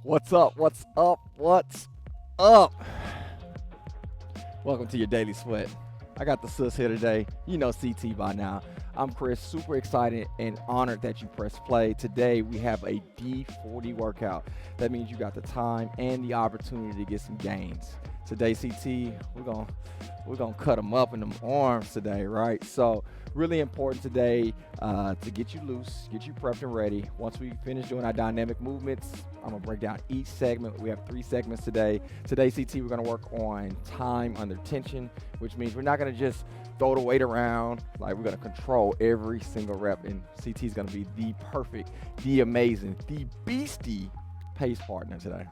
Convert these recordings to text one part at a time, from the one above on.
What's up? What's up? What's up? Welcome to your Daily Sweat. I got the sis here today. You know CT by now. I'm Chris, super excited and honored that you pressed play. Today we have a D40 workout. That means you got the time and the opportunity to get some gains. Today, CT, we're gonna cut them up in them arms today, right? So really important today to get you loose, get you prepped and ready. Once we finish doing our dynamic movements, I'm gonna break down each segment. We have 3 segments today. Today, CT, we're gonna work on time under tension, which means we're not gonna just throw the weight around. Like, we're gonna control every single rep, and CT is gonna be the perfect, the amazing, the beastie pace partner today.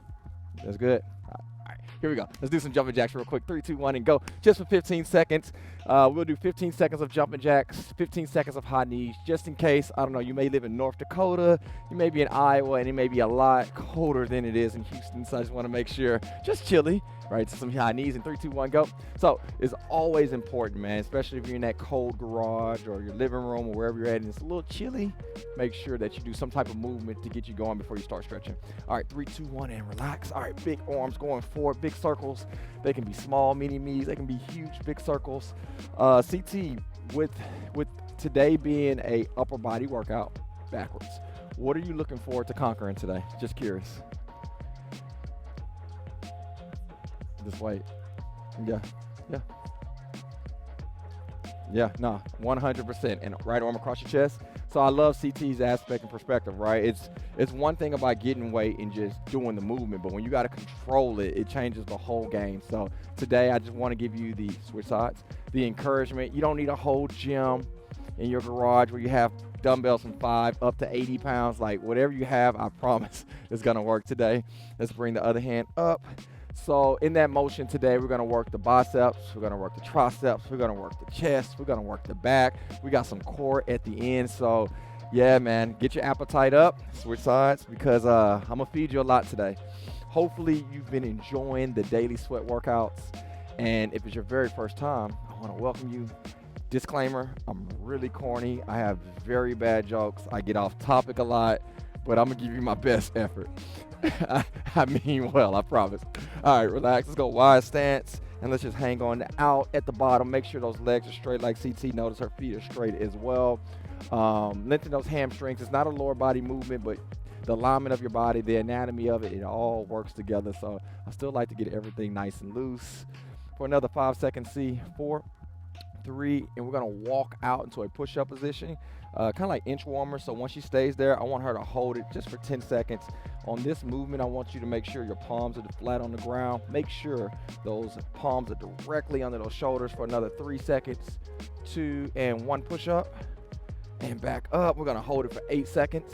That's good. All right, here we go. Let's do some jumping jacks real quick. 3, 2, 1, and go. Just for 15 seconds. We'll do 15 seconds of jumping jacks, 15 seconds of high knees, just in case. I don't know, you may live in North Dakota, you may be in Iowa, and it may be a lot colder than it is in Houston, so I just want to make sure, just chilly, right? So some high knees in 3, 2, 1, go. So it's always important, man, especially if you're in that cold garage or your living room or wherever you're at and it's a little chilly, make sure that you do some type of movement to get you going before you start stretching. All right, 3, 2, 1, and relax. All right, big arms going forward, big circles. They can be small, mini me's, they can be huge, big circles. CT, with today being a upper body workout backwards, what are you looking forward to conquering today? Just curious. Just wait. Yeah, no, 100%. And right arm across your chest. So I love CT's aspect and perspective, right? It's one thing about getting weight and just doing the movement, but when you got to control it, it changes the whole game. So today I just want to give you the switch sides, the encouragement. You don't need a whole gym in your garage where you have dumbbells from 5 up to 80 pounds. Like, whatever you have, I promise is going to work today. Let's bring the other hand up. So in that motion today, we're gonna work the biceps, we're gonna work the triceps, we're gonna work the chest, we're gonna work the back. We got some core at the end. So yeah, man, get your appetite up, switch sides, because I'm gonna feed you a lot today. Hopefully you've been enjoying the daily sweat workouts. And if it's your very first time, I wanna welcome you. Disclaimer, I'm really corny. I have very bad jokes. I get off topic a lot, but I'm gonna give you my best effort. I mean well, I promise. All right, relax. Let's go wide stance, and let's just hang on out at the bottom. Make sure those legs are straight like CT. Notice her feet are straight as well. Lengthen those hamstrings. It's not a lower body movement, but the alignment of your body, the anatomy of it, it all works together. So I still like to get everything nice and loose. For another 5 seconds, 4, 3, and we're gonna walk out into a push-up position, kind of like inch warmer. So once she stays there, I want her to hold it just for 10 seconds. On this movement, I want you to make sure your palms are flat on the ground. Make sure those palms are directly under those shoulders for another 3 seconds. 2 and 1 push-up, and back up. We're gonna hold it for 8 seconds.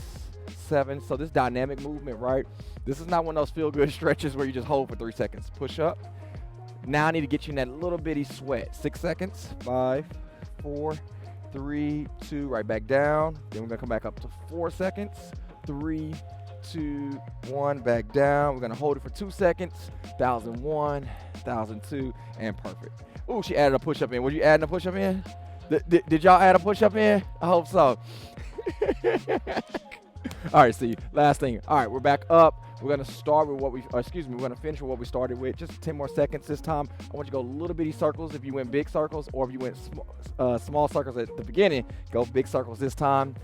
7. So this dynamic movement, right? This is not one of those feel-good stretches where you just hold for 3 seconds. Push up. Now I need to get you in that little bitty sweat. 6 seconds. 5, 4, 3, 2. Right back down. Then we're gonna come back up to 4 seconds. 3, 2, 1. Back down. We're gonna hold it for 2 seconds. 1001, 1002, and perfect. Ooh, she added a push-up in. Were you adding a push-up in? Did y'all add a push-up in? I hope so. All right, see, last thing. All right, we're back up. We're gonna start with we're gonna finish with what we started with. Just 10 more seconds this time. I want you to go little bitty circles if you went big circles, or if you went small circles at the beginning, go big circles this time.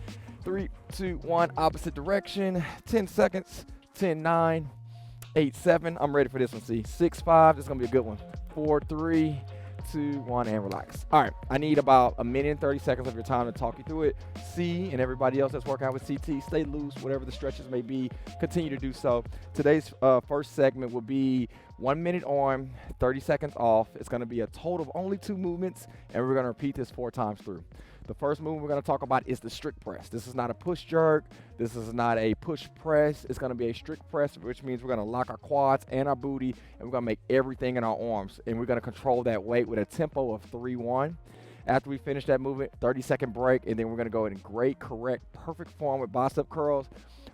3, 2, 1, opposite direction. 10 seconds. 10, 9, 8, 7. I'm ready for this one, see. 6, 5, this is gonna be a good one. 4, 3, 2, 1, and relax. All right, I need about 1 minute and 30 seconds of your time to talk you through it. C and everybody else that's working out with CT, stay loose, whatever the stretches may be, continue to do so. Today's first segment will be 1 minute on, 30 seconds off. It's gonna be a total of only 2 movements, and we're gonna repeat this 4 times through. The first movement we're going to talk about is the strict press. This is not a push jerk. This is not a push press. It's going to be a strict press, which means we're going to lock our quads and our booty, and we're going to make everything in our arms. And we're going to control that weight with a tempo of 3-1. After we finish that movement, 30-second break, and then we're going to go in great, correct, perfect form with bicep curls.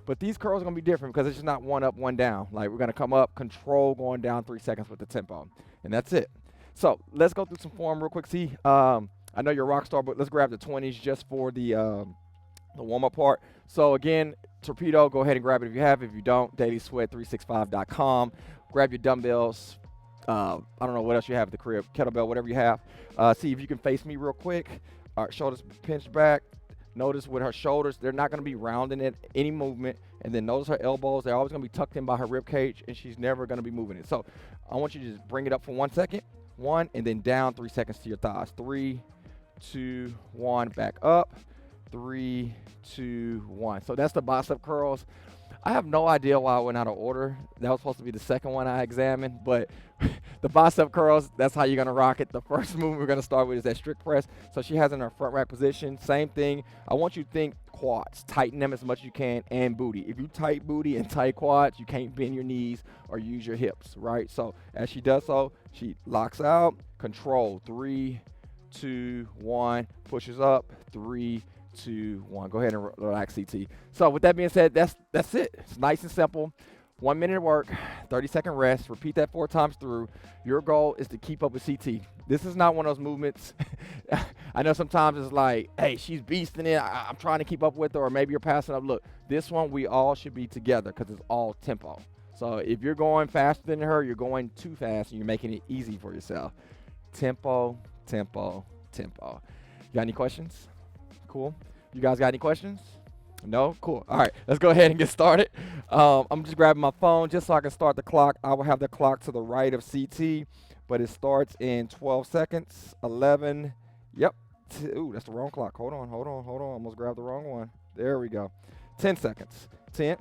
But these curls are going to be different because it's just not 1 up, 1 down. Like, we're going to come up, control, going down 3 seconds with the tempo. And that's it. So let's go through some form real quick. See, I know you're a rock star, but let's grab the 20s just for the the warm-up part. So again, Torpedo, go ahead and grab it if you have. If you don't, dailysweat365.com. Grab your dumbbells. I don't know what else you have at the crib, kettlebell, whatever you have. See if you can face me real quick. All right, shoulders pinched back. Notice with her shoulders, they're not going to be rounding at any movement. And then notice her elbows, they're always going to be tucked in by her rib cage, and she's never going to be moving it. So I want you to just bring it up for 1 second. 1, and then down 3 seconds to your thighs. 3, 2, 1, back up. 3, 2, 1. So that's the bicep curls. I have no idea why I went out of order. That was supposed to be the second one I examined, but the bicep curls, that's how you're going to rock it. The first move we're going to start with is that strict press. So she has in her front rack position. Same thing. I want you to think quads. Tighten them as much as you can, and booty. If you tight booty and tight quads, you can't bend your knees or use your hips, right? So as she does so, she locks out, control. 3, 2, 1, pushes up. 3, 2, 1. Go ahead and relax, CT. So with that being said, that's it. It's nice and simple. 1 minute of work, 30-second rest. Repeat that 4 times through. Your goal is to keep up with CT. This is not one of those movements. I know sometimes it's like, hey, she's beasting it. I'm trying to keep up with her, or maybe you're passing up. Look, this one we all should be together because it's all tempo. So if you're going faster than her, you're going too fast, and you're making it easy for yourself. Tempo, tempo, tempo. You got any questions? Cool. You guys got any questions? No? Cool. All right, let's go ahead and get started. I'm just grabbing my phone just so I can start the clock. I will have the clock to the right of CT, but it starts in 12 seconds, 11. Yep. Ooh, that's the wrong clock. Hold on. Almost grabbed the wrong one. There we go. 10 seconds. 10,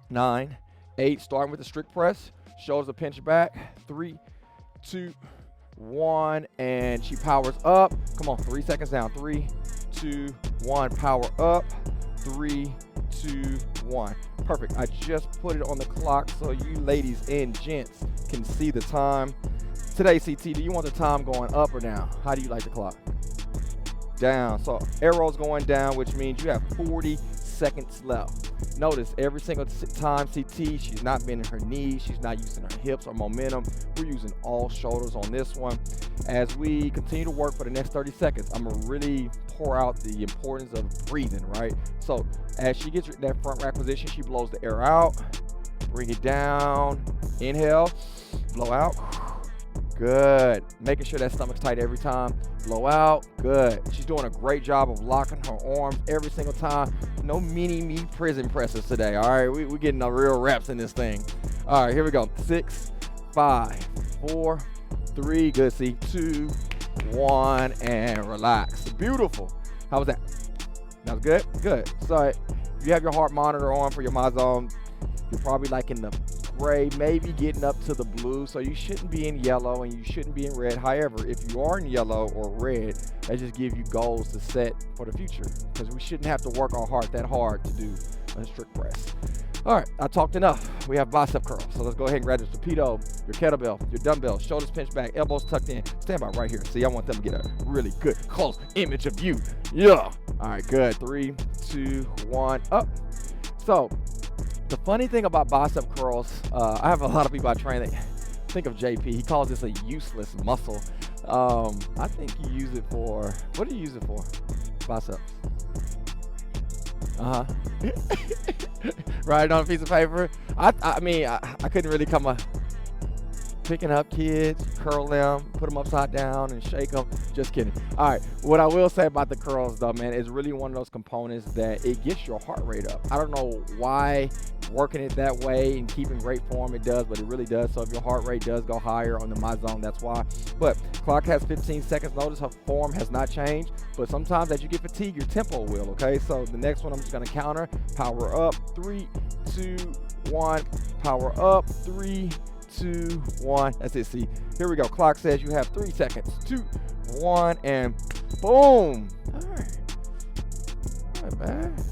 9, 8. Starting with the strict press. Shoulders are pinched back. 3, 2, 1, and she powers up. Come on, 3 seconds down. 3, 2, 1. Power up. 3, 2, 1. Perfect. I just put it on the clock so you ladies and gents can see the time. Today, CT, do you want the time going up or down? How do you like the clock? Down. So arrows going down, which means you have 40 seconds left. Notice every single time CT, she's not bending her knees, she's not using her hips or momentum. We're using all shoulders on this one. As we continue to work for the next 30 seconds, I'm gonna really pour out the importance of breathing, right? So as she gets that front rack position, she blows the air out, bring it down, inhale, blow out. Good. Making sure that stomach's tight every time. Blow out. Good. She's doing a great job of locking her arms every single time. No mini-me prison presses today, all right? We're getting the real reps in this thing. All right, here we go. 6, 5, 4, 3. Good. See, 2, 1, and relax. Beautiful. How was that? That was good? Good. So if you have your heart monitor on for your MyZone, you're probably like in the gray, maybe getting up to the blue, so you shouldn't be in yellow and you shouldn't be in red. However, if you are in yellow or red, that just gives you goals to set for the future, because we shouldn't have to work our heart that hard to do a strict press. All right, I talked enough. We have bicep curls, so let's go ahead and grab your Torpedo, your kettlebell, your dumbbell, shoulders pinched back, elbows tucked in. Stand by right here. See, I want them to get a really good close image of you. Yeah. All right, good. 3, 2, 1, up. So the funny thing about bicep curls, I have a lot of people I train that think of JP. He calls this a useless muscle. I think you use it for, what do you use it for? Biceps. Write it on a piece of paper. I mean, I couldn't really come up picking up kids, curl them, put them upside down and shake them. Just kidding. All right, what I will say about the curls though, man, is really one of those components that it gets your heart rate up. I don't know why working it that way and keeping great form it does, but it really does. So if your heart rate does go higher on the MyZone, that's why. But clock has 15 seconds. Notice her form has not changed, but sometimes as you get fatigued, your tempo will, okay? So the next one I'm just gonna counter, power up, 3, 2, 1, power up, 3, 2, 1. That's it. See, here we go. Clock says you have 3 seconds. 2, 1, and boom. All right. Not bad.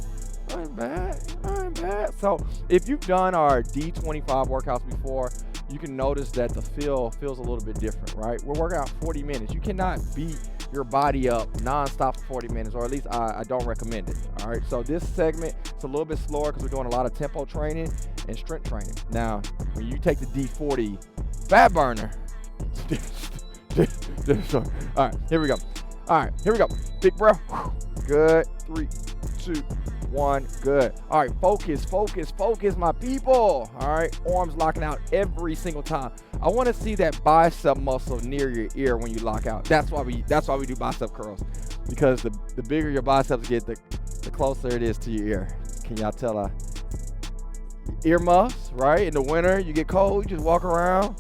Not bad. Not bad. So if you've done our D25 workouts before, you can notice that the feel feels a little bit different, right? We're working out 40 minutes. You cannot beat your body up nonstop for 40 minutes, or at least I don't recommend it. All right. So this segment, it's a little bit slower because we're doing a lot of tempo training and strength training. Now, when you take the D40 fat burner, all right, here we go. All right, here we go. Big breath. Good. 3, 2, 1, good. All right, focus, focus, focus, my people. All right, arms locking out every single time. I want to see that bicep muscle near your ear when you lock out. That's why we do bicep curls, because the bigger your biceps get, the closer it is to your ear. Can y'all tell? Earmuffs, right? In the winter, you get cold, you just walk around.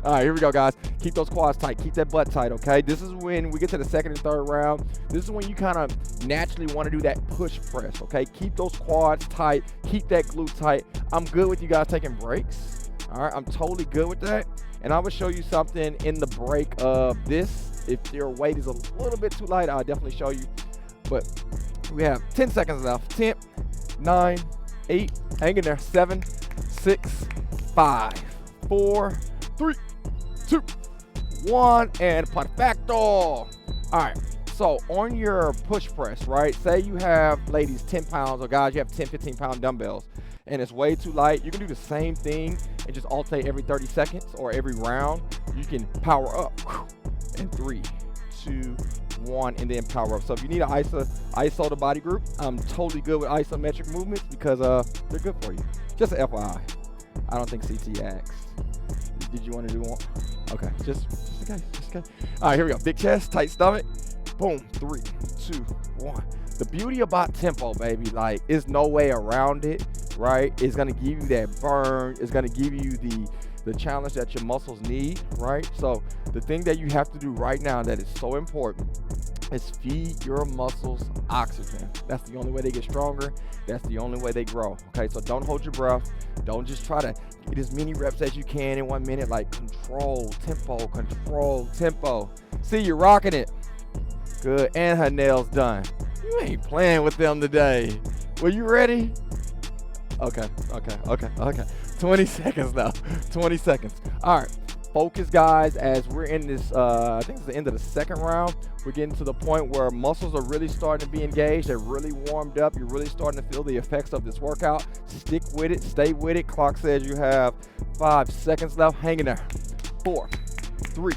All right, here we go, guys. Keep those quads tight. Keep that butt tight, okay? This is when we get to the second and third round. This is when you kind of naturally want to do that push press, okay? Keep those quads tight. Keep that glute tight. I'm good with you guys taking breaks. All right, I'm totally good with that. And I will show you something in the break of this. If your weight is a little bit too light, I'll definitely show you. But we have 10 seconds left. 10, 9, 8, hang in there. 7, 6, 5, 4, 3, 2, 1, and perfecto. All right, so on your push press, right, say you have, ladies, 10 pounds, or guys, you have 10, 15-pound dumbbells, and it's way too light. You can do the same thing and just alternate every 30 seconds or every round. You can power up in 3, 2, 1, and then power up. So if you need an iso the body group, I'm totally good with isometric movements because they're good for you. Just an FYI. I don't think CT asked. Did you want to do one? Okay, just okay. All right, here we go. Big chest, tight stomach. Boom, 3, 2, 1. The beauty about tempo, baby, like, there's no way around it, right? It's gonna give you that burn. It's gonna give you the challenge that your muscles need, right? So the thing that you have to do right now that is so important is feed your muscles oxygen. That's the only way they get stronger. That's the only way they grow, okay? So don't hold your breath. Don't just try to get as many reps as you can in 1 minute. Like, control tempo. See, you're rocking it. Good, and her nails done. You ain't playing with them today. Were you ready? Okay. 20 seconds left, 20 seconds. All right, focus, guys, as we're in this, I think it's the end of the second round. We're getting to the point where muscles are really starting to be engaged. They're really warmed up. You're really starting to feel the effects of this workout. Stick with it, stay with it. Clock says you have 5 seconds left. Hang in there. 4, 3,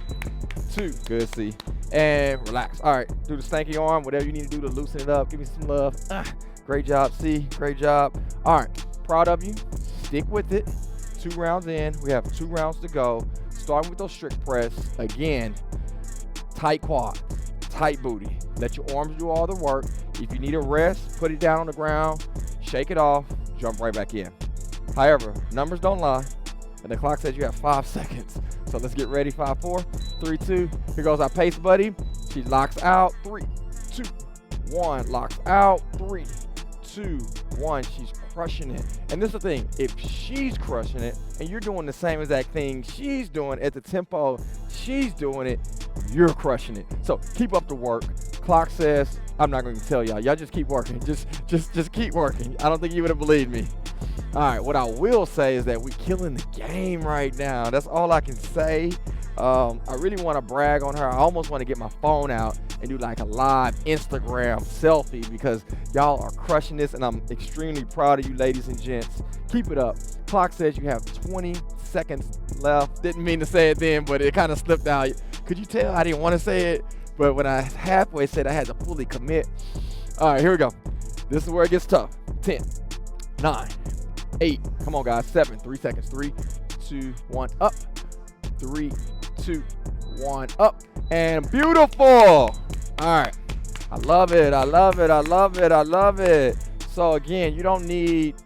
2, good, see, and relax. All right, do the stanky arm, whatever you need to do to loosen it up. Give me some love. Great job, C, great job. All right, proud of you. Stick with it. 2 rounds in. We have 2 rounds to go. Starting with those strict press. Again, tight quads, tight booty. Let your arms do all the work. If you need a rest, put it down on the ground, shake it off, jump right back in. However, numbers don't lie, and the clock says you have 5 seconds. So let's get ready. 5, 4, 3, 2. Here goes our pace buddy. She locks out. 3, 2, 1. Locks out. 3, 2, 1. She's crushing it. And this is the thing, if she's crushing it and you're doing the same exact thing she's doing at the tempo she's doing it, you're crushing it. So keep up the work. Clock says, I'm not going to tell y'all just keep working. Just keep working. I don't think you would have believed me. All right, what I will say is that we're killing the game right now. That's all I can say. I really want to brag on her. I almost want to get my phone out and do like a live Instagram selfie because y'all are crushing this, and I'm extremely proud of you, ladies and gents. Keep it up. Clock says you have 20 seconds left. Didn't mean to say it then, but it kind of slipped out. Could you tell I didn't want to say it? But when I halfway said, I had to fully commit. All right, here we go. This is where it gets tough. 10, 9, 8. Come on, guys. 7, 3 seconds. 3, 2, 1, up. 3, 2, 1, up. And beautiful. All right. I love it. I love it. I love it. I love it. So again, you don't need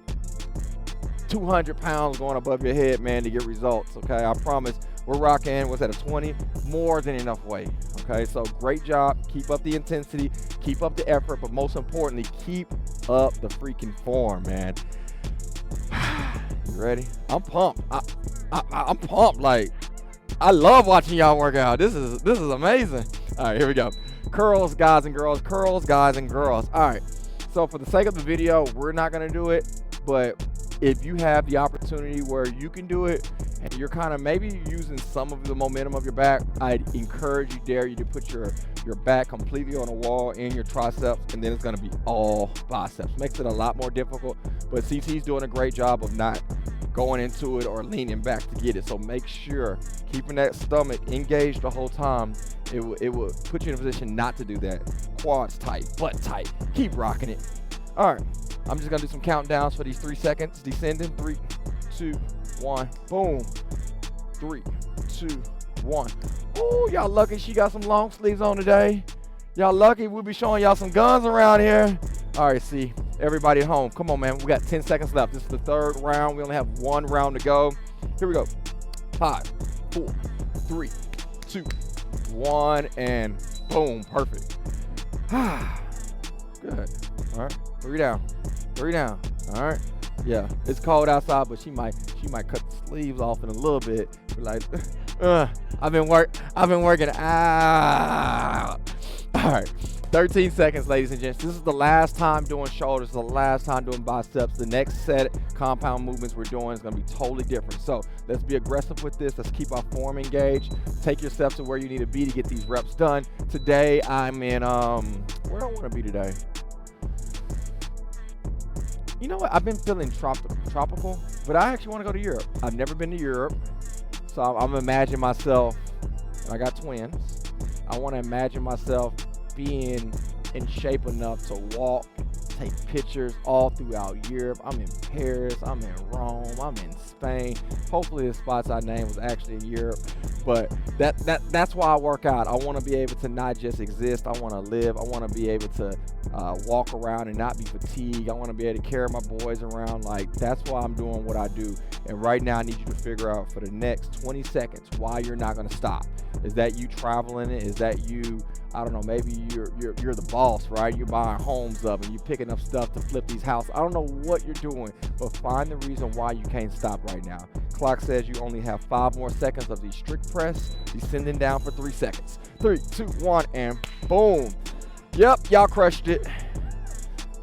200 pounds going above your head, man, to get results. Okay, I promise. We're rocking, what's that, a 20? More than enough weight. Okay, so great job. Keep up the intensity, keep up the effort, but most importantly, keep up the freaking form, man. You ready? I'm pumped. I'm pumped. Like, I love watching y'all work out. This is amazing. All right, here we go. Curls, guys and girls. Curls, guys and girls. All right. So for the sake of the video, we're not gonna do it, but if you have the opportunity where you can do it and you're kind of maybe using some of the momentum of your back, I'd encourage you, dare you to put your back completely on the wall and your triceps, and then it's going to be all biceps. Makes it a lot more difficult, but CT's doing a great job of not going into it or leaning back to get it. So make sure keeping that stomach engaged the whole time it will put you in a position not to do that. Quads tight, butt tight. Keep rocking it. All right, I'm just gonna do some countdowns for these 3 seconds. Descending, 3, 2, 1, boom. 3, 2, 1. Ooh, y'all lucky she got some long sleeves on today. Y'all lucky we'll be showing y'all some guns around here. All right, see, everybody at home, come on, man. We got 10 seconds left. This is the 3rd round. We only have 1 round to go. Here we go. 5, 4, 3, 2, 1, and boom, perfect. Good. All right, 3 down. 3 down. All right. Yeah, it's cold outside, but she might cut the sleeves off in a little bit. We're like, I've been working out. All right, 13 seconds, ladies and gents. This is the last time doing shoulders, the last time doing biceps. The next set compound movements we're doing is gonna be totally different. So let's be aggressive with this. Let's keep our form engaged. Take yourself to where you need to be to get these reps done. Today I'm in, where do I wanna be today? You know what, I've been feeling tropical, but I actually wanna go to Europe. I've never been to Europe, so I'm imagining myself, I got twins. I wanna imagine myself being in shape enough to walk, take pictures all throughout Europe. I'm in Paris, I'm in Rome, I'm in Spain. Hopefully the spots I named was actually in Europe, but that's why I work out. I wanna be able to not just exist, I wanna live. I wanna be able to walk around and not be fatigued. I wanna be able to carry my boys around. Like, that's why I'm doing what I do. And right now I need you to figure out for the next 20 seconds why you're not gonna stop. Is that you traveling it? Is that you, I don't know, maybe you're the boss, right? You're buying homes up and you're picking up stuff to flip these houses. I don't know what you're doing, but find the reason why you can't stop right now. Clock says you only have 5 more seconds of the strict press, descending down for 3 seconds. 3, 2, 1, and boom. Yep, y'all crushed it.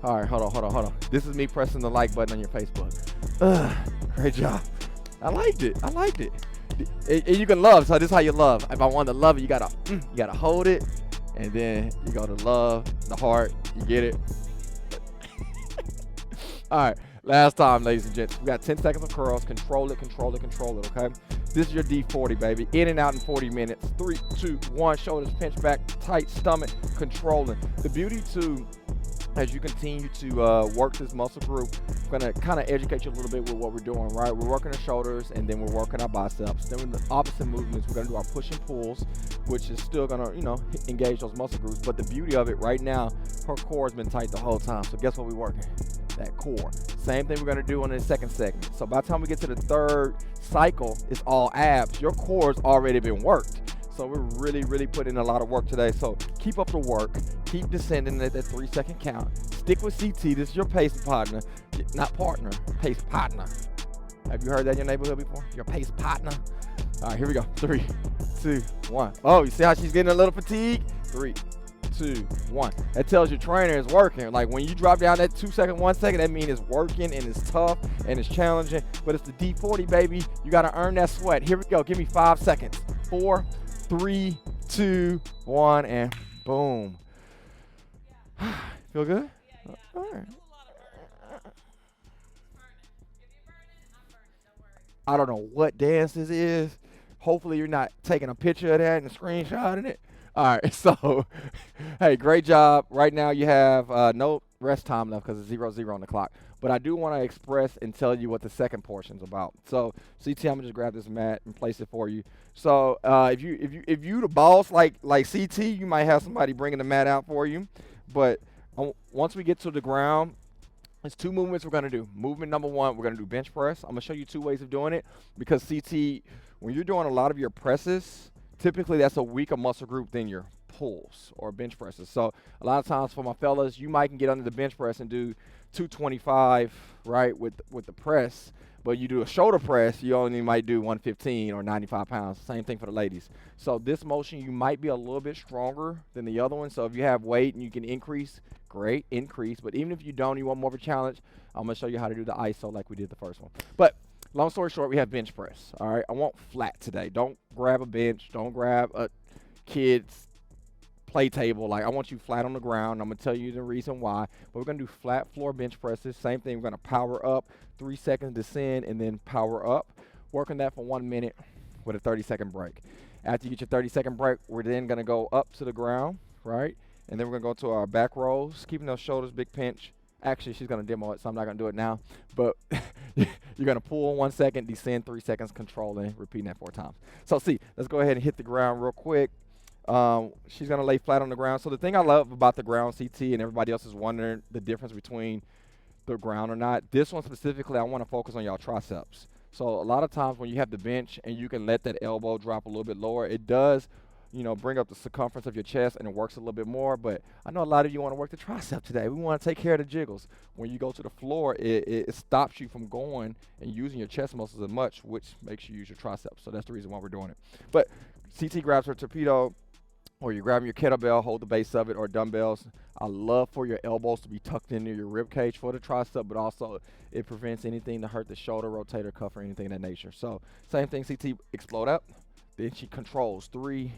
All right, hold on. This is me pressing the like button on your Facebook. Great job. I liked it. And you can love, so this is how you love. If I want to love it, you gotta hold it, and then you go to love, the heart, you get it. All right, last time, ladies and gents. We got 10 seconds of curls. Control it, okay? This is your D40, baby. In and out in 40 minutes. 3, 2, 1, shoulders pinch back, tight stomach, controlling. The beauty too, as you continue to work this muscle group, I'm gonna kind of educate you a little bit with what we're doing, right? We're working the shoulders, and then we're working our biceps. Then with the opposite movements, we're gonna do our push and pulls, which is still gonna, engage those muscle groups. But the beauty of it right now, her core has been tight the whole time. So guess what we're working? That core. Same thing we're gonna do on the second segment. So by the time we get to the 3rd cycle, it's all abs. Your core's already been worked. So we're really putting in a lot of work today. So keep up the work. Keep descending at that 3-second count. Stick with CT. This is your pace partner. Not partner, pace partner. Have you heard that in your neighborhood before? Your pace partner. All right, here we go. 3, 2, 1. Oh, you see how she's getting a little fatigued? 3, 2, 1. That tells your trainer is working. Like, when you drop down that 2 second, 1 second, that means it's working and it's tough and it's challenging. But it's the D40, baby. You got to earn that sweat. Here we go. Give me 5 seconds. 4, 3, 2, 1, and boom. Feel good? All right. I don't know what dance this is. Hopefully you're not taking a picture of that and screenshotting it. All right, so, hey, great job. Right now you have no rest time left because it's 0-0 on the clock. But I do want to express and tell you what the second portion's about. So, CT, I'm gonna just grab this mat and place it for you. So, if you the boss like CT, you might have somebody bringing the mat out for you. But once we get to the ground, there's 2 movements we're gonna do. Movement number 1, we're gonna do bench press. I'm gonna show you 2 ways of doing it because CT, when you're doing a lot of your presses, typically that's a weaker muscle group than your pulls or bench presses. So a lot of times for my fellas, you might can get under the bench press and do 225, right, with the press. But you do a shoulder press, you only might do 115 or 95 pounds. Same thing for the ladies. So this motion, you might be a little bit stronger than the other one. So if you have weight and you can increase, great, increase. But even if you don't, you want more of a challenge, I'm going to show you how to do the ISO like we did the first one. But long story short, we have bench press, all right? I want flat today. Don't grab a bench. Don't grab a kid's play table. Like, I want you flat on the ground. I'm going to tell you the reason why. But we're going to do flat floor bench presses. Same thing. We're going to power up, 3 seconds descend, and then power up. Working that for 1 minute with a 30-second break. After you get your 30-second break, we're then going to go up to the ground, right? And then we're going to go to our back rolls, keeping those shoulders, big pinch. Actually, she's going to demo it, so I'm not going to do it now. But you're going to pull 1 second, descend 3 seconds, controlling, repeating that 4 times. So see, let's go ahead and hit the ground real quick. She's going to lay flat on the ground. So the thing I love about the ground CT, and everybody else is wondering the difference between the ground or not, this one specifically, I want to focus on y'all triceps. So a lot of times when you have the bench and you can let that elbow drop a little bit lower, it does, you know, bring up the circumference of your chest and it works a little bit more. But I know a lot of you want to work the tricep today. We want to take care of the jiggles. When you go to the floor, it stops you from going and using your chest muscles as much, which makes you use your triceps. So that's the reason why we're doing it. But CT grabs her torpedo, or you're grabbing your kettlebell, hold the base of it, or dumbbells. I love for your elbows to be tucked into your rib cage for the tricep, but also it prevents anything to hurt the shoulder, rotator cuff, or anything of that nature. So same thing, CT, explode up. Then she controls 3,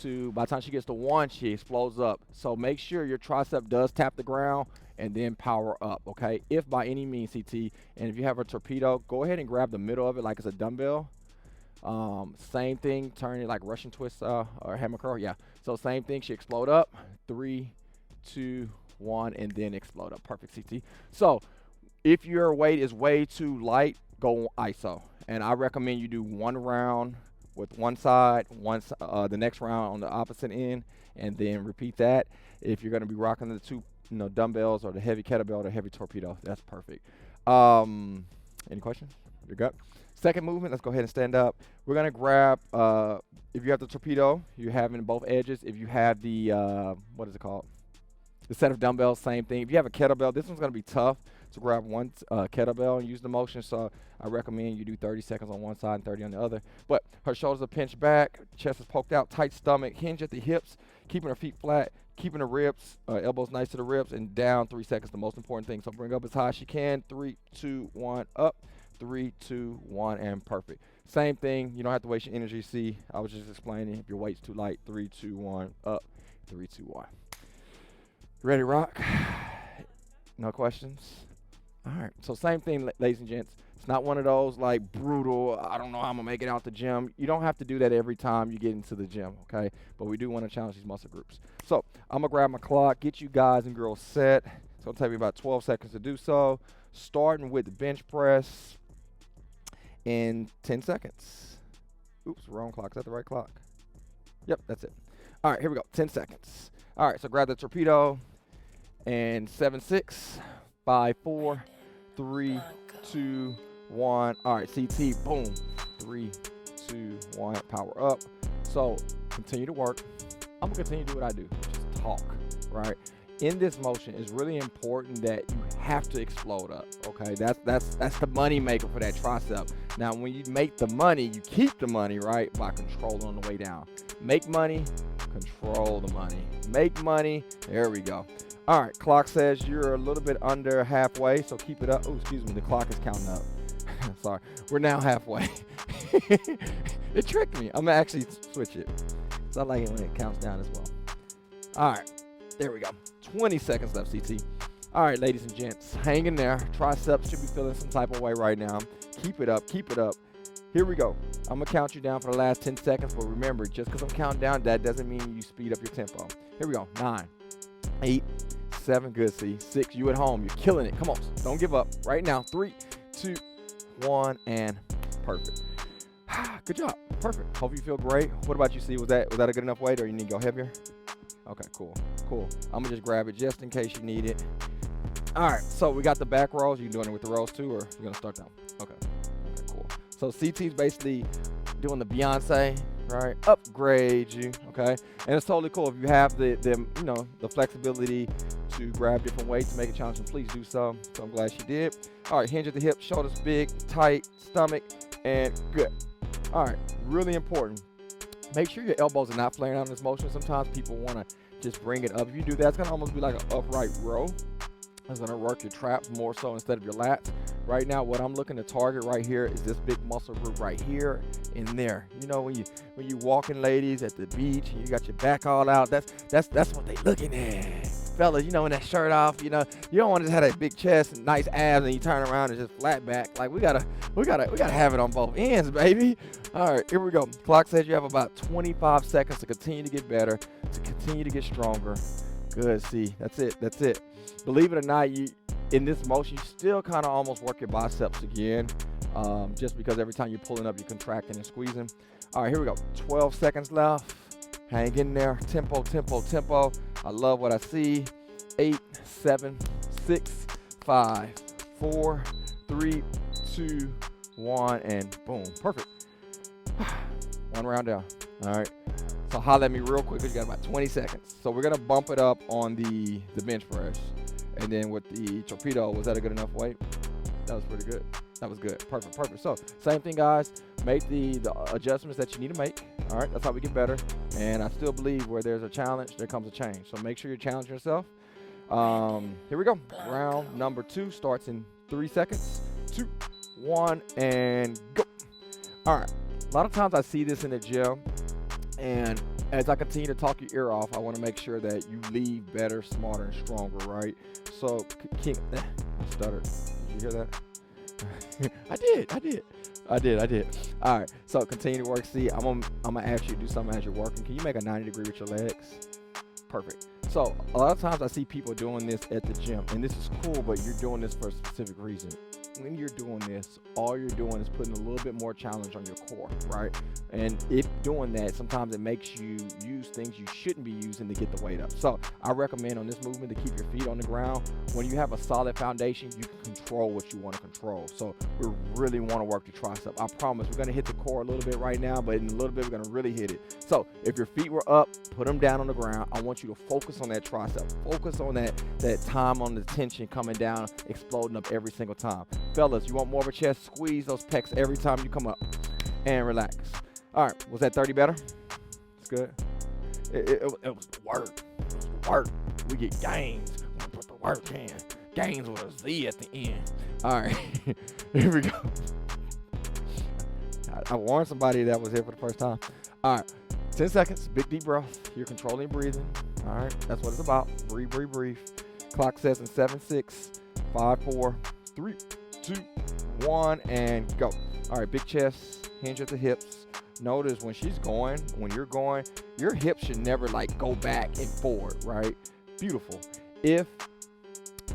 2. By the time she gets to 1, she explodes up. So make sure your tricep does tap the ground and then power up, okay? If by any means, CT, and if you have a torpedo, go ahead and grab the middle of it like it's a dumbbell. Same thing, turn it like Russian twist or hammer curl. Yeah. So same thing, she explode up. 3, 2, 1, and then explode up. Perfect, CT. So if your weight is way too light, go ISO. And I recommend you do 1 round with one side, the next round on the opposite end, and then repeat that. If you're going to be rocking the 2, dumbbells or the heavy kettlebell or the heavy torpedo, that's perfect. Any questions? Your gut? Second movement, let's go ahead and stand up. We're going to grab, if you have the torpedo, you have it in both edges. If you have the, what is it called? The set of dumbbells, same thing. If you have a kettlebell, this one's going to be tough to grab one kettlebell and use the motion. So I recommend you do 30 seconds on one side and 30 on the other. But her shoulders are pinched back, chest is poked out, tight stomach, hinge at the hips, keeping her feet flat, keeping the ribs, elbows nice to the ribs, and down 3 seconds, the most important thing. So bring up as high as she can. 3, 2, 1, up. 3, 2, 1, and perfect. Same thing. You don't have to waste your energy. See, I was just explaining. If your weight's too light, 3, 2, 1, up. 3, 2, 1. Ready to rock? No questions? All right. So same thing, ladies and gents. It's not one of those like brutal, I don't know how I'm going to make it out the gym. You don't have to do that every time you get into the gym, okay? But we do want to challenge these muscle groups. So I'm going to grab my clock, get you guys and girls set. It's going to take me about 12 seconds to do so. Starting with the bench press in 10 seconds. Oops, wrong clock. Is that the right clock? Yep, that's it. All right, here we go. 10 seconds. All right, so grab the torpedo and 7, 6, 5, 4, 3, 2, 1. All right, CT, boom. 3, 2, 1, power up. So continue to work. I'm gonna continue to do what I do, which is talk, right? In this motion, it's really important that you have to explode up, okay? That's the money maker for that tricep. Now, when you make the money, you keep the money, right, by controlling on the way down. Make money, control the money. Make money, there we go. All right, clock says you're a little bit under halfway, so keep it up. Oh, excuse me, the clock is counting up. Sorry, we're now halfway. It tricked me. I'm gonna actually switch it. It's not like it when it counts down as well. All right, there we go. 20 seconds left, CT. All right, ladies and gents, hang in there. Triceps should be feeling some type of way right now. Keep it up, keep it up. Here we go. I'm going to count you down for the last 10 seconds, but remember, just because I'm counting down, that doesn't mean you speed up your tempo. Here we go. 9, 8, 7, good, see. 6, you at home. You're killing it. Come on, don't give up. Right now, 3, 2, 1, and perfect. Good job. Perfect. Hope you feel great. What about you, C? Was that a good enough weight, or you need to go heavier? Okay, cool. I'm gonna just grab it just in case you need it. All right, so we got the back rolls. You can do it with the rolls too, or we're gonna start down? Okay, cool. So CT's basically doing the Beyonce, right? Upgrade you, okay? And it's totally cool if you have the flexibility to grab different weights to make it challenging. Please do so. So I'm glad she did. All right, hinge at the hip, shoulders big, tight, stomach, and good. All right, really important. Make sure your elbows are not flaring out in this motion. Sometimes people want to just bring it up. If you do that, it's going to almost be like an upright row. It's going to work your traps more so instead of your lats. Right now, what I'm looking to target right here is this big muscle group right here and there. You know, when you walking, ladies, at the beach, and you got your back all out, that's what they looking at. fellas, you know, in that shirt off, you know, you don't want to just have that big chest and nice abs and you turn around and just flat back. Like we gotta have it on both ends, baby. All right, here we go. Clock says you have about 25 seconds to continue to get better, to continue to get stronger. Good, see, that's it. Believe it or not, you in this motion, you still kind of almost work your biceps again, just because every time you're pulling up, you're contracting and squeezing. All right, here we go. 12 seconds left. Hang in there. Tempo. I love what I see. 8, 7, 6, 5, 4, 3, 2, 1, and boom. Perfect. One round down. All right. So holler at me real quick because you got about 20 seconds. So we're going to bump it up on the bench press. And then with the torpedo, was that a good enough weight? That was pretty good. That was good. Perfect. So same thing, guys. Make the adjustments that you need to make. All right, that's how we get better. And I still believe where there's a challenge, there comes a change. So make sure you challenge yourself. Here we go. Round number 2 starts in 3 seconds. 2, 1, and go. All right. A lot of times I see this in the gym, and as I continue to talk your ear off, I want to make sure that you leave better, smarter, and stronger, right? So, I stuttered. Did you hear that? I did. All right, so continue to work. See, I'm gonna ask you to do something as you're working. Can you make a 90 degree with your legs? Perfect. So a lot of times I see people doing this at the gym, and this is cool, but you're doing this for a specific reason. When you're doing this, all you're doing is putting a little bit more challenge on your core, right? And if doing that, sometimes it makes you use things you shouldn't be using to get the weight up. So I recommend on this movement to keep your feet on the ground. When you have a solid foundation, you can control what you want to control. So we really want to work the tricep. I promise we're going to hit the core a little bit right now, but in a little bit we're going to really hit it. So if your feet were up, put them down on the ground. I want you to focus on that tricep. Focus on that time on the tension coming down, exploding up every single time. Fellas, you want more of a chest? Squeeze those pecs every time you come up and relax. All right, was that 30 better? It's good. It was work. It was work. We get gains. We put the work in. Gains with a Z at the end. All right, here we go. I warned somebody that was here for the first time. All right, 10 seconds, big deep breath. You're controlling breathing. All right, that's what it's about. Breathe. Clock says in 7, 6, 5, 4, 3, 2, 1, and go. All right, big chest, hinge at the hips. Notice when you're going, your hips should never like go back and forward, right? Beautiful. If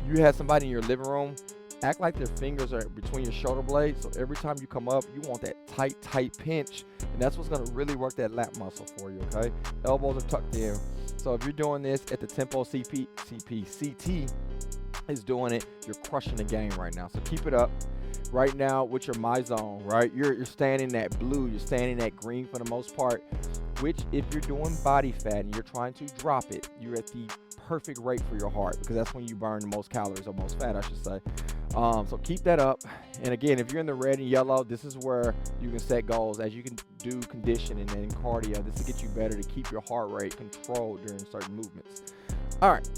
you had somebody in your living room, act like their fingers are between your shoulder blades. So every time you come up, you want that tight pinch. And that's what's going to really work that lat muscle for you, okay? Elbows are tucked in. So if you're doing this at the tempo CT is doing it, you're crushing the game right now. So keep it up. Right now with your my zone, right? You're staying in that blue, you're staying in that green for the most part, which if you're doing body fat and you're trying to drop it, you're at the perfect rate for your heart because that's when you burn the most calories or most fat, I should say. So keep that up. And again, if you're in the red and yellow, this is where you can set goals as you can do conditioning and cardio. This will get you better to keep your heart rate controlled during certain movements. All right,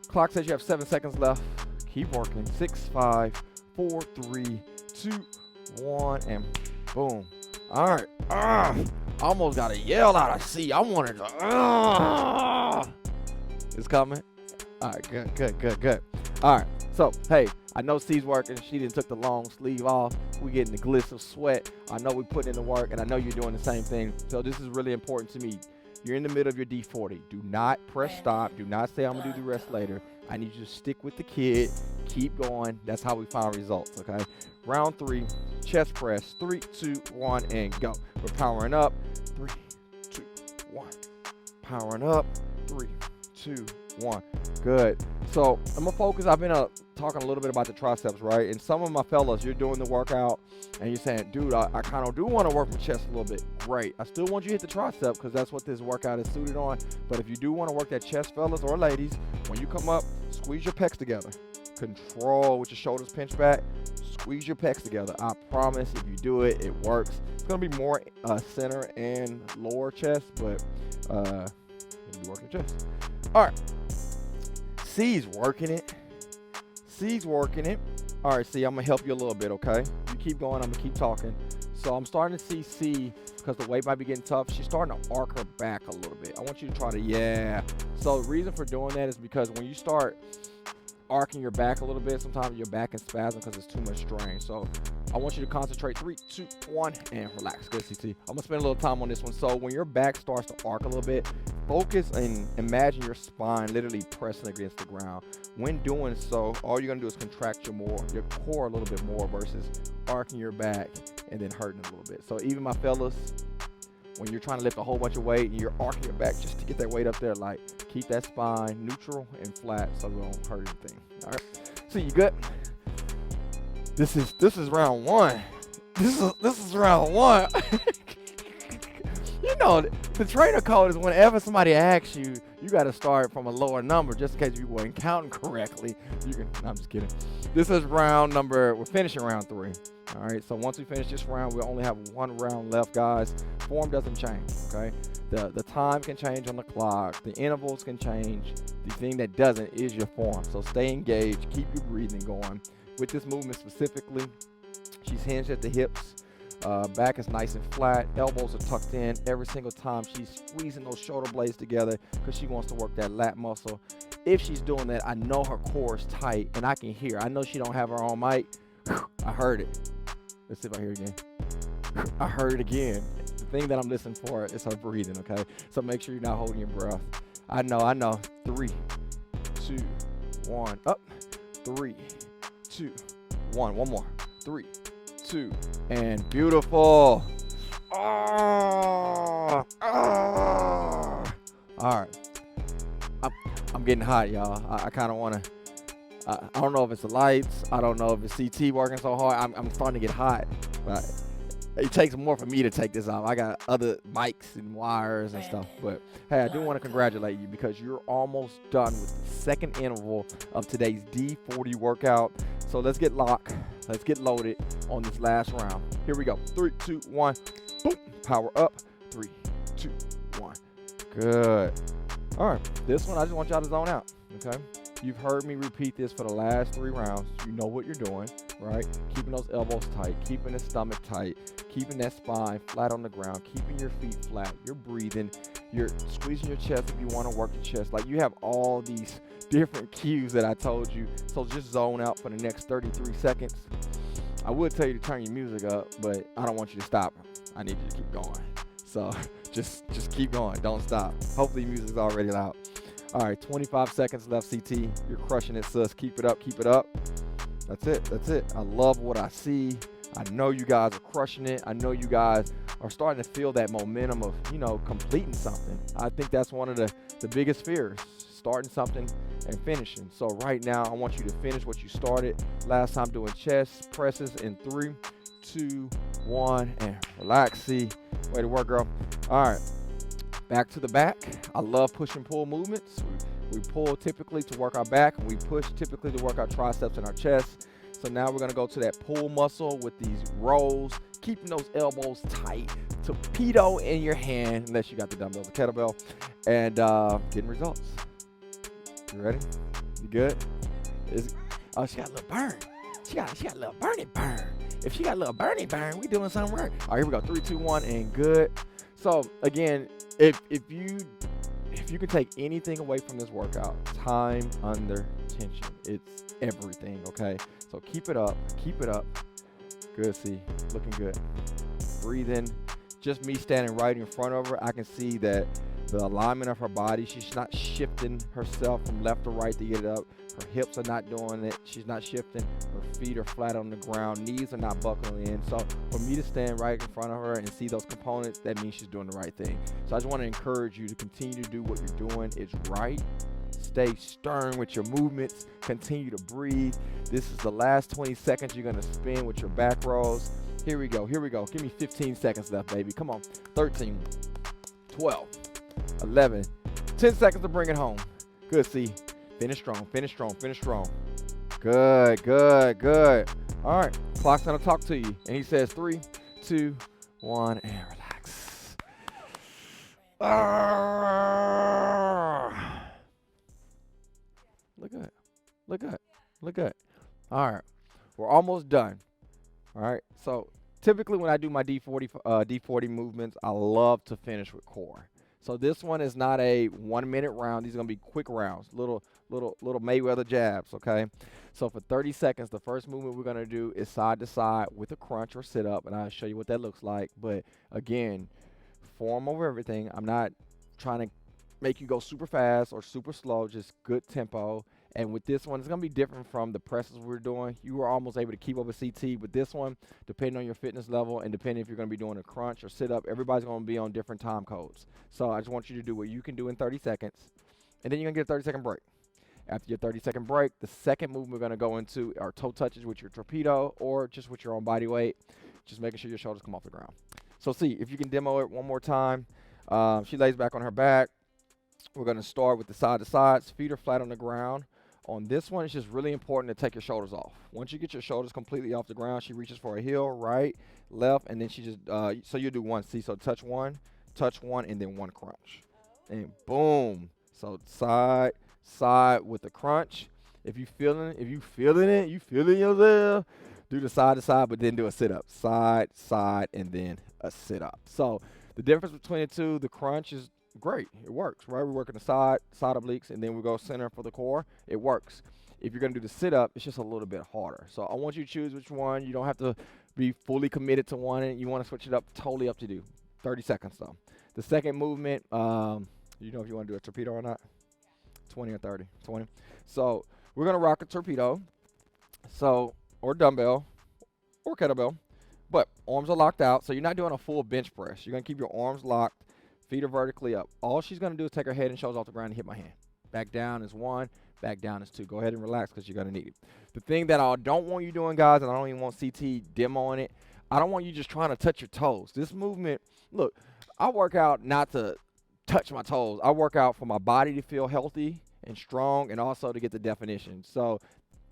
clock says you have 7 seconds left. Keep working. 6, 5, 4, 3, 2, 1, and boom. All right. Almost got to yell out of C. I wanted to. It's coming. All right, good. All right. So, hey, I know C's working. She didn't took the long sleeve off. We getting the glitz of sweat. I know we put in the work, and I know you're doing the same thing. So this is really important to me. You're in the middle of your D40. Do not press stop. Do not say I'm going to do the rest later. I need you to stick with the kid. Keep going. That's how we find results, okay? Round 3, chest press. 3, 2, 1, and go. We're powering up. 3, 2, 1. Powering up. 3, 2, 1. Good. So I'm going to focus. I've been talking a little bit about the triceps, right? And some of my fellas, you're doing the workout and you're saying, dude, I kind of do want to work my chest a little bit. Great. I still want you to hit the tricep because that's what this workout is suited on. But if you do want to work that chest, fellas or ladies, when you come up, squeeze your pecs together. Control with your shoulders pinched back. Squeeze your pecs together. I promise if you do it, it works. It's going to be more center and lower chest, but you work your chest. All right. C's working it. All right, C, I'm going to help you a little bit, okay? You keep going, I'm gonna keep talking. So I'm starting to see C, because the weight might be getting tough. She's starting to arc her back a little bit. I want you to try to, yeah. So the reason for doing that is because when you start arcing your back a little bit, sometimes your back can spasm because it's too much strain. So I want you to concentrate. 3, 2, 1, and relax. Good, CT. I'm gonna spend a little time on this one. So when your back starts to arc a little bit, focus and imagine your spine literally pressing against the ground. When doing so, all you're gonna do is contract your core a little bit more versus arcing your back and then hurting a little bit. So even my fellas, when you're trying to lift a whole bunch of weight and you're arcing your back just to get that weight up there, like, keep that spine neutral and flat so it won't hurt anything. All right. So you good? This is round 1. This is round 1. You know, the trainer code is whenever somebody asks you, you got to start from a lower number just in case you weren't counting correctly. You can. No, I'm just kidding. This is round number. We're finishing round 3. All right. So once we finish this round, we only have 1 round left, guys. Form doesn't change. Okay. The time can change on the clock. The intervals can change. The thing that doesn't is your form. So stay engaged. Keep your breathing going. With this movement specifically, she's hinged at the hips. Back is nice and flat. Elbows are tucked in. Every single time she's squeezing those shoulder blades together because she wants to work that lat muscle. If she's doing that, I know her core is tight and I can hear. I know she don't have her own mic. I heard it. Let's see if I hear it again. I heard it again. The thing that I'm listening for is her breathing, okay? So make sure you're not holding your breath. I know. 3, 2, 1. Up. 3, 2, 1. One more. 3, 2, and beautiful. Oh. All right. I'm getting hot, y'all. I kind of want to. I don't know if it's the lights. I don't know if it's CT working so hard. I'm starting to get hot. But it takes more for me to take this off. I got other mics and wires and stuff. But hey, I do want to congratulate you because you're almost done with the second interval of today's D40 workout. So let's get locked. Let's get loaded on this last round. Here we go. 3, 2, 1. Boom. Power up. 3, 2, 1. Good. All right. This one, I just want y'all to zone out. Okay. You've heard me repeat this for the last 3 rounds. You know what you're doing, right? Keeping those elbows tight, keeping the stomach tight, keeping that spine flat on the ground, keeping your feet flat. You're breathing. You're squeezing your chest if you want to work the chest. Like, you have all these different cues that I told you. So just zone out for the next 33 seconds. I would tell you to turn your music up, but I don't want you to stop. I need you to keep going. So just keep going. Don't stop. Hopefully music's already loud. All right, 25 seconds left, CT. You're crushing it, sis. Keep it up. Keep it up. That's it. That's it. I love what I see. I know you guys are crushing it. I know you guys are starting to feel that momentum of, completing something. I think that's one of the biggest fears, starting something and finishing. So right now, I want you to finish what you started last time doing chest presses in 3, 2, 1, and relax. See, way to work, girl. All right. Back to the back. I love push and pull movements. We pull typically to work our back, and we push typically to work our triceps and our chest. So now we're gonna go to that pull muscle with these rolls, keeping those elbows tight. Torpedo in your hand, unless you got the dumbbell, the kettlebell, and getting results. You ready? You good? Oh, she got a little burn. She got a little burn. If she got a little burn, we doing something right. All right, here we go. 3, 2, 1, and good. So again, if you can take anything away from this workout, time under tension. It's everything, okay? So keep it up. Good, see, looking good. Breathe in. Just me standing right in front of her, I can see that the alignment of her body, she's not shifting herself from left to right to get it up. Her hips are not doing it. She's not shifting. Her feet are flat on the ground. Knees are not buckling in. So for me to stand right in front of her and see those components, that means she's doing the right thing. So I just want to encourage you to continue to do what you're doing. It's right. Stay stern with your movements. Continue to breathe. This is the last 20 seconds you're going to spend with your back rolls. Here we go. Give me 15 seconds left, baby. Come on. 13, 12, 11, 10 seconds to bring it home. Good, see. Finish strong. Good. All right. Clock's going to talk to you. And he says 3, 2, 1, and relax. Look good. All right. We're almost done. All right. So typically when I do my D40 movements, I love to finish with core. So this one is not a 1 minute round. These are gonna be quick rounds, little Mayweather jabs. Okay. So for 30 seconds, the first movement we're gonna do is side to side with a crunch or sit up, and I'll show you what that looks like. But again, form over everything. I'm not trying to make you go super fast or super slow, just good tempo. And with this one, it's gonna be different from the presses we're doing. You were almost able to keep up with CT. With this one, depending on your fitness level and depending if you're gonna be doing a crunch or sit up, everybody's gonna be on different time codes. So I just want you to do what you can do in 30 seconds, and then you're gonna get a 30-second break. After your 30-second break, the second movement we're gonna go into are toe touches with your torpedo or just with your own body weight, just making sure your shoulders come off the ground. So see if you can demo it one more time. She lays back on her back. We're going to start with the side to sides. Feet are flat on the ground. On this one, it's just really important to take your shoulders off. Once you get your shoulders completely off the ground, she reaches for a heel, right, left, and then she just, so you do one. See, so touch one, and then one crunch. And boom. So side with the crunch. If you feeling it, you feeling yourself, do the side to side, but then do a sit up. Side, and then a sit up. So the difference between the two, the crunch is great. It works, right? We're working the side obliques, and then we go center for the core. It works. If you're going to do the sit-up, it's just a little bit harder. So I want you to choose which one. You don't have to be fully committed to one, and you want to switch it up, totally up to you. 30 seconds, though. The second movement, you know if you want to do a torpedo or not? 20 or 30? 20. So we're going to rock a torpedo, or dumbbell, or kettlebell, but arms are locked out, so you're not doing a full bench press. You're going to keep your arms locked. Feet are vertically up. All she's going to do is take her head and shoulders off the ground and hit my hand. Back down is 1. Back down is 2. Go ahead and relax because you're going to need it. The thing that I don't want you doing, guys, and I don't even want CT demoing it, I don't want you just trying to touch your toes. This movement, look, I work out not to touch my toes. I work out for my body to feel healthy and strong and also to get the definition. So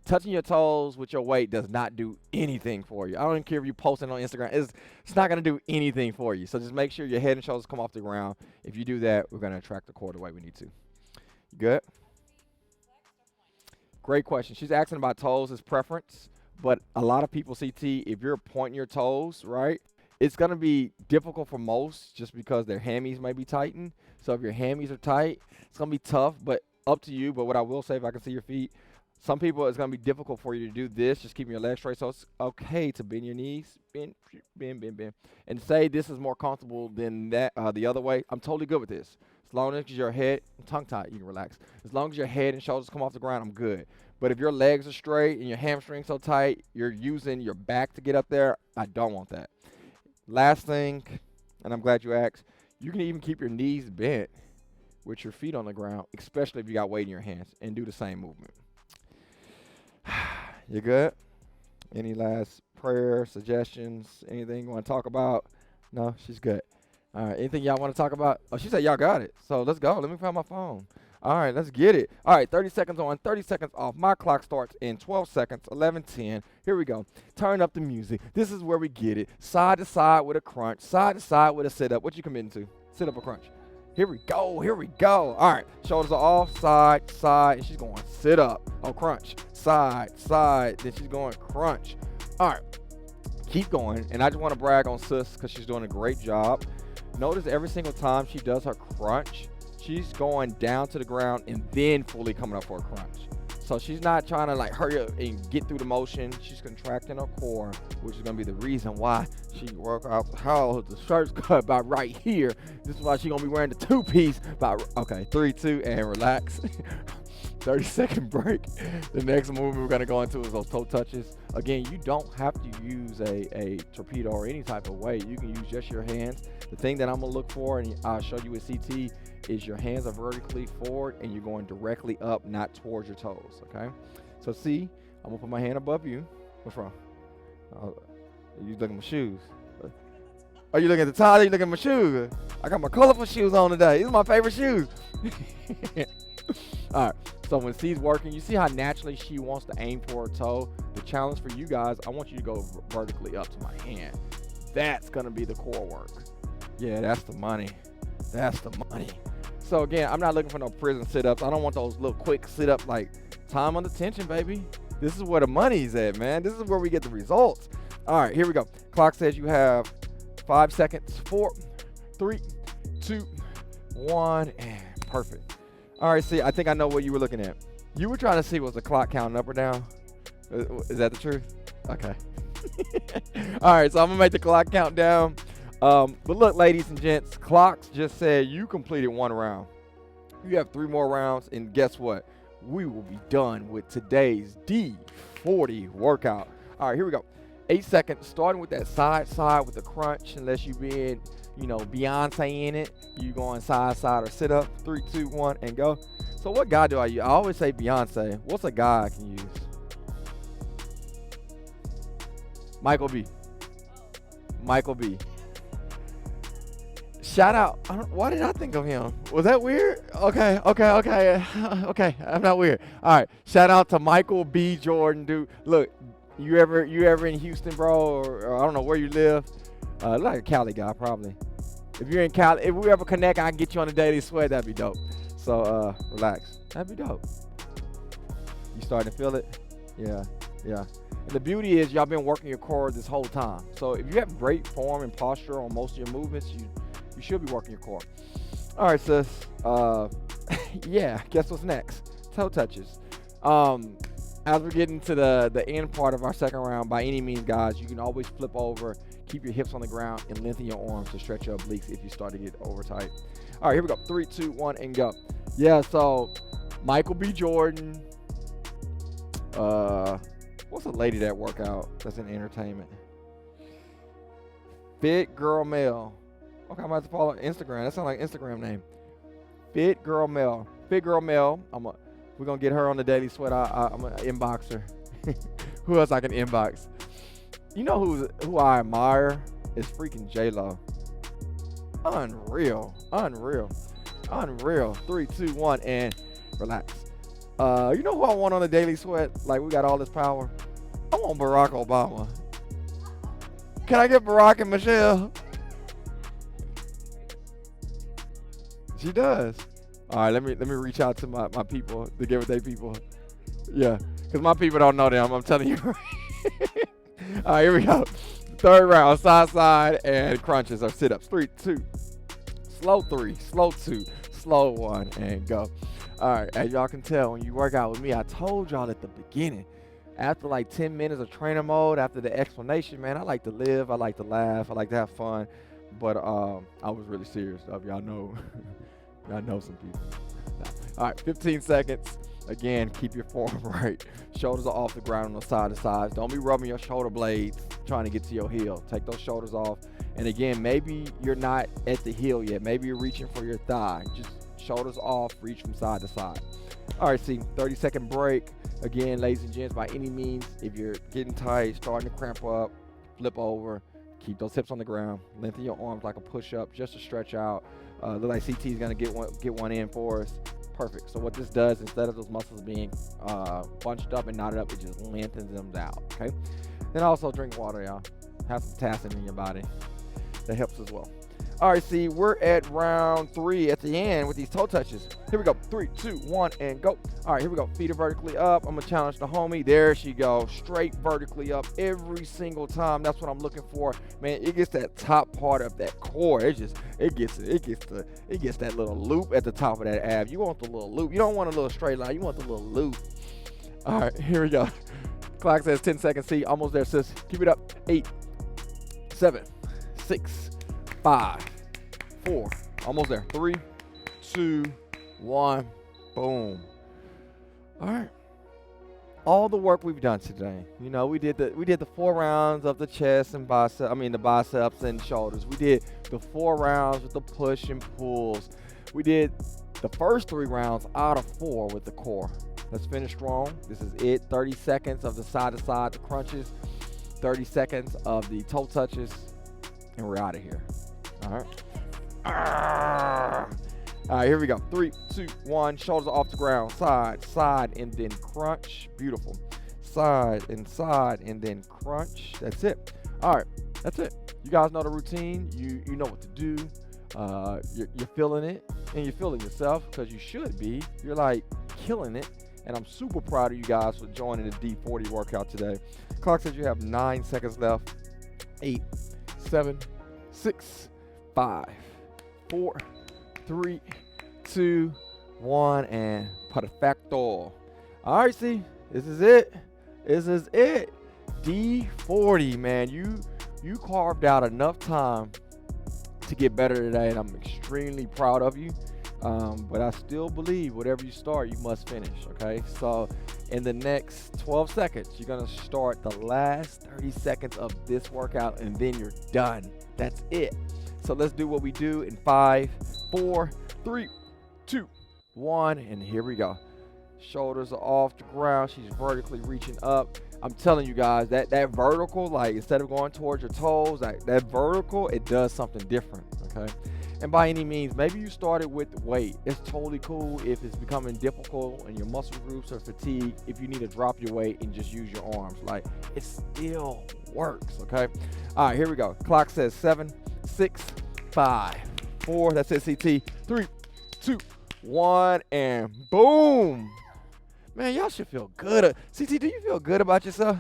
touching your toes with your weight does not do anything for you. I don't care if you post it on Instagram. It's not going to do anything for you. So just make sure your head and shoulders come off the ground. If you do that, we're going to attract the core the way we need to. You good? Great question. She's asking about toes as preference, but a lot of people, CT, if you're pointing your toes, right, it's going to be difficult for most just because their hammies may be tightened. So if your hammies are tight, it's going to be tough, but up to you. But what I will say, if I can see your feet, some people, it's going to be difficult for you to do this, just keeping your legs straight. So it's okay to bend your knees, bend, and say this is more comfortable than that the other way. I'm totally good with this. As long as your head, tongue-tied, you can relax. As long as your head and shoulders come off the ground, I'm good. But if your legs are straight and your hamstrings so tight, you're using your back to get up there, I don't want that. Last thing, and I'm glad you asked, you can even keep your knees bent with your feet on the ground, especially if you got weight in your hands, and do the same movement. You good? Any last prayer, suggestions, anything you want to talk about? No, she's good. All right, anything y'all want to talk about? Oh, she said y'all got it. So let's go. Let me find my phone. All right, let's get it. All right, 30 seconds on, 30 seconds off. My clock starts in 12 seconds, 11:10. Here we go. Turn up the music. This is where we get it. Side to side with a crunch. Side to side with a sit-up. What you committing to? Sit-up or crunch? Here we go. Here we go. All right, shoulders are off, side, and she's going sit up. Oh, crunch. Side, then she's going crunch. All right, keep going. And I just want to brag on Sis because she's doing a great job. Notice every single time she does her crunch, she's going down to the ground and then fully coming up for a crunch. So she's not trying to like hurry up and get through the motion. She's contracting her core, which is going to be the reason why she work out how the shirt's cut about right here. This is why she's going to be wearing the two-piece about, okay, 3, 2, and relax. 30-second break. The next movement we're going to go into is those toe touches. Again, you don't have to use a torpedo or any type of weight. You can use just your hands. The thing that I'm going to look for, and I'll show you with CT, is your hands are vertically forward and you're going directly up, not towards your toes, okay? So see, I'm going to put my hand above you. What's wrong? You looking at my shoes? Are you looking at the tie? Are you looking at my shoes? I got my colorful shoes on today. These are my favorite shoes. All right, so when C's working, you see how naturally she wants to aim for her toe. The challenge for you guys, I want you to go vertically up to my hand. That's going to be the core work. Yeah, that's the money. That's the money. So again, I'm not looking for no prison sit-ups. I don't want those little quick sit-ups like time under tension, baby. This is where the money's at, man. This is where we get the results. All right, here we go. Clock says you have 5 seconds. 4, 3, 2, 1, and perfect. All right, see, I think I know what you were looking at. You were trying to see was the clock counting up or down. Is that the truth? Okay. All right, so I'm gonna make the clock count down. But look, ladies and gents, clocks just said you completed 1 round. You have 3 more rounds, and guess what? We will be done with today's D40 workout. All right, here we go. 8 seconds, starting with that side with the crunch, unless you being, Beyonce in it. You going side or sit up. 3, 2, 1, and go. So what guy do I use? I always say Beyonce. What's a guy I can use? Michael B. Michael B. Shout out. Why did I think of him? Was that weird? Okay. Okay, I'm not weird. All right. Shout out to Michael B. Jordan, dude. Look, you ever in Houston, bro, or I don't know where you live? Like a Cali guy, probably. If you're in Cali, if we ever connect, I can get you on a daily sweat. That'd be dope. So relax. That'd be dope. You starting to feel it? Yeah. And the beauty is y'all been working your core this whole time. So if you have great form and posture on most of your movements, you should be working your core. All right, sis. Yeah, guess what's next? Toe touches. As we're getting to the end part of our second round, by any means, guys, you can always flip over, keep your hips on the ground, and lengthen your arms to stretch your obliques if you start to get over tight. All right, here we go. 3, 2, 1, and go. Yeah, so Michael B. Jordan. What's a lady that work out that's in entertainment? Fit Girl Mel. Okay, I'm about to follow Instagram. That sounds like an Instagram name. Fit Girl Mel. Fit Girl Mel. We're gonna get her on the daily sweat. I'm gonna inbox her. Who else I can inbox? You know who I admire is freaking J-Lo. Unreal. 3, 2, 1, and relax. You know who I want on the daily sweat? Like, we got all this power. I want Barack Obama. Can I get Barack and Michelle? She does. All right, let me reach out to my people to get with their people. Yeah, because my people don't know them. I'm telling you. All right, here we go. Third round, side, and crunches or sit-ups. 3, 2, slow 3, slow 2, slow 1, and go. All right, as y'all can tell, when you work out with me, I told y'all at the beginning, after like 10 minutes of trainer mode, after the explanation, man, I like to live, I like to laugh, I like to have fun. But I was really serious stuff. Y'all know, y'all know some people. All right, 15 seconds. Again, keep your form right. Shoulders are off the ground on the side to sides. Don't be rubbing your shoulder blades trying to get to your heel. Take those shoulders off. And again, maybe you're not at the heel yet. Maybe you're reaching for your thigh. Just shoulders off, reach from side to side. All right, see, 30-second break. Again, ladies and gents, by any means, if you're getting tight, starting to cramp up, flip over, keep those hips on the ground, lengthen your arms like a push-up just to stretch out. Look like CT is gonna get one in for us. Perfect. So what this does, instead of those muscles being bunched up and knotted up, it just lengthens them out. Okay. Then also drink water, y'all. Have some potassium in your body. That helps as well. All right, see, we're at round 3 at the end with these toe touches. Here we go. 3, 2, 1, and go. All right, here we go. Feet are vertically up. I'm gonna challenge the homie. There she goes. Straight vertically up every single time. That's what I'm looking for. Man, it gets that top part of that core. It gets that little loop at the top of that ab. You want the little loop. You don't want a little straight line. You want the little loop. All right, here we go. Clock says 10 seconds. See, almost there, sis. Keep it up. 8, 7, 6, 5, 4, almost there. 3, 2, 1, boom. All right. All the work we've done today. You know, we did the 4 rounds of the chest and the biceps and shoulders. We did the 4 rounds with the push and pulls. We did the first 3 rounds out of 4 with the core. Let's finish strong. This is it. 30 seconds of the side to side, the crunches. 30 seconds of the toe touches, and we're out of here. All right. All right, here we go. 3, 2, 1. Shoulders are off the ground. Side, and then crunch. Beautiful. Side, and then crunch. That's it. All right, that's it. You guys know the routine. You know what to do. You're feeling it, and you're feeling yourself because you should be. You're like killing it. And I'm super proud of you guys for joining the D40 workout today. Clock says you have 9 seconds left. 8, 7, 6, 5, 4, 3, 2, 1, and perfecto. All right, see, this is it. This is it. D40, man. You carved out enough time to get better today, and I'm extremely proud of you. But I still believe whatever you start, you must finish, okay? So in the next 12 seconds, you're gonna start the last 30 seconds of this workout, and then you're done. That's it. So let's do what we do in 5, 4, 3, 2, 1, and here we go. Shoulders are off the ground. She's vertically reaching up. I'm telling you guys, that vertical, like instead of going towards your toes, that vertical, it does something different, okay? And by any means, maybe you started with weight. It's totally cool if it's becoming difficult and your muscle groups are fatigued, if you need to drop your weight and just use your arms. Like, it still works, okay? All right, here we go. Clock says 7, 6, 5, 4, that's it, CT, 3, 2, 1, and boom. Man, y'all should feel good. CT, do you feel good about yourself?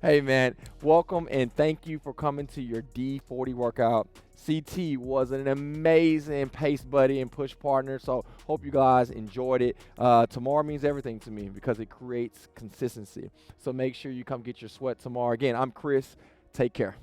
Hey, man, welcome and thank you for coming to your D40 workout. CT was an amazing pace buddy and push partner, so hope you guys enjoyed it. Tomorrow means everything to me because it creates consistency. So make sure you come get your sweat tomorrow. Again, I'm Chris. Take care.